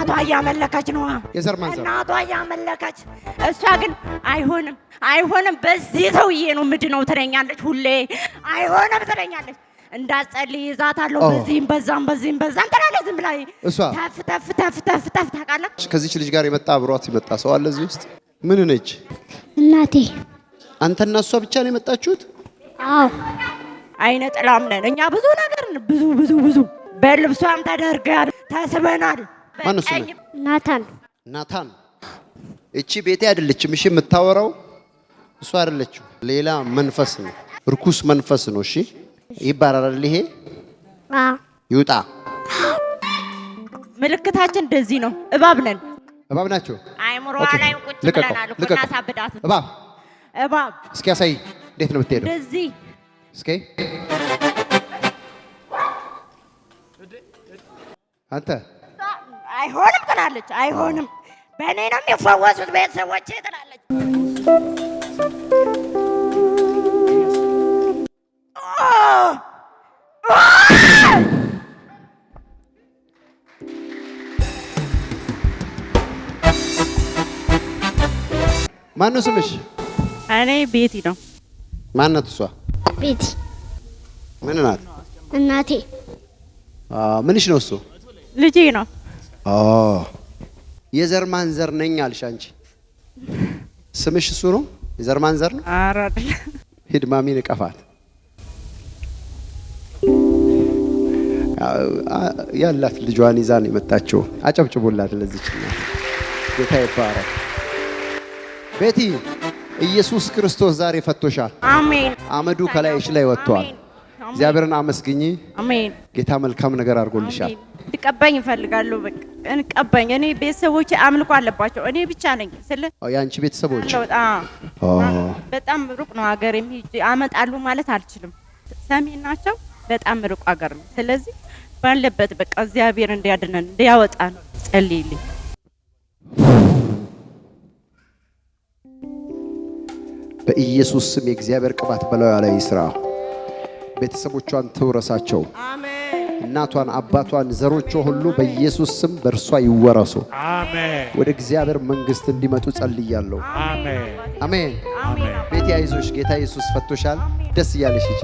እናቷ እያመለከች ነው። የዘር ማንዘር እናቷ እያመለከች፣ እሷ ግን አይሆንም በዚህ ሰውዬ ነው ምድነው ትለኛለች። ሁሌ አይሆንም ትለኛለች። እንዳጸልይ ይዛታለሁ። በዚህም በዛም ትላለች። ዝም ብላ ተፍ ታውቃለህ። ከዚች ልጅ ጋር የመጣ አብሯት የመጣ ሰው አለ እዚህ ውስጥ? ምን ነች? እናቴ። አንተና እሷ ብቻ ነው የመጣችሁት? አዎ። አይነ ጥላም ነን እኛ። ብዙ ነገር ብዙ በልብሷም ተደርገናል፣ ተስበናል። ማነው ስሙ? ናታን። እቺ ቤቴ አይደለችም። እሺ የምታወራው እሷ አይደለችም። ሌላ መንፈስ ነው፣ ርኩስ መንፈስ ነው። እሺ ይባራራል። ይሄ ይውጣ። ምልክታችን እንደዚህ ነው። እባብ ነን። እባብ ናቸው። አይምሮዋ ላይ ቁጭ ብለናል እኮ እናሳብዳት። እባብ እስኪ ያሳይ። እንዴት ነው የምትሄደው? እንደዚህ እስኪ አንተ አይሆንም ትላለች። አይሆንም በእኔ ነው የሚፈወሱት ቤተሰቦቼ ትላለች። ማነው ስምሽ? እኔ ቤቲ ነው። ማናት እሷ? ቤቲ። ምን ናት? እናቴ። ምንሽ ነው እሱ? ልጄ ነው። የዘር ማንዘር ነኝ አልሽ አንቺ። ስምሽ እሱ ነው? የዘር ማንዘር ነው? ኧረ አይደለም። ሂድ ማሚን እቀፋት። ያላት ልጇን ይዛን የመጣችው። አጨብጭቡላት ለዚች እናት። ጌታ ይባረክ። ቤቲ ኢየሱስ ክርስቶስ ዛሬ ፈቶሻል። አሜን። አመዱ ከላይሽ ላይ ወጥቷል። እግዚአብሔርን አመስግኚ። አሜን። ጌታ መልካም ነገር አድርጎልሻል። እንድቀባኝ እፈልጋለሁ። በቃ እንቀባኝ። እኔ ቤተሰቦቼ አምልኮ አለባቸው። እኔ ብቻ ነኝ ስለ ያንቺ ቤተሰቦች በጣም ሩቅ ነው ሀገር አመጣሉ ማለት አልችልም። ሰሜን ናቸው። በጣም ሩቅ ሀገር ነው። ስለዚህ ባለበት በቃ እግዚአብሔር እንዲያድነን እንዲያወጣን ጸልይልኝ። በኢየሱስ ስም የእግዚአብሔር ቅባት በላዩ ላይ ይስራ። ቤተሰቦቿን ትውረሳቸው። አሜን። እናቷን፣ አባቷን፣ ዘሮቿ ሁሉ በኢየሱስ ስም በእርሷ ይወረሱ። አሜን። ወደ እግዚአብሔር መንግስት እንዲመጡ ጸልያለሁ። አሜን። አሜን። ቤት ያይዞሽ። ጌታ ኢየሱስ ፈቶሻል። ደስ እያለሽ ይቺ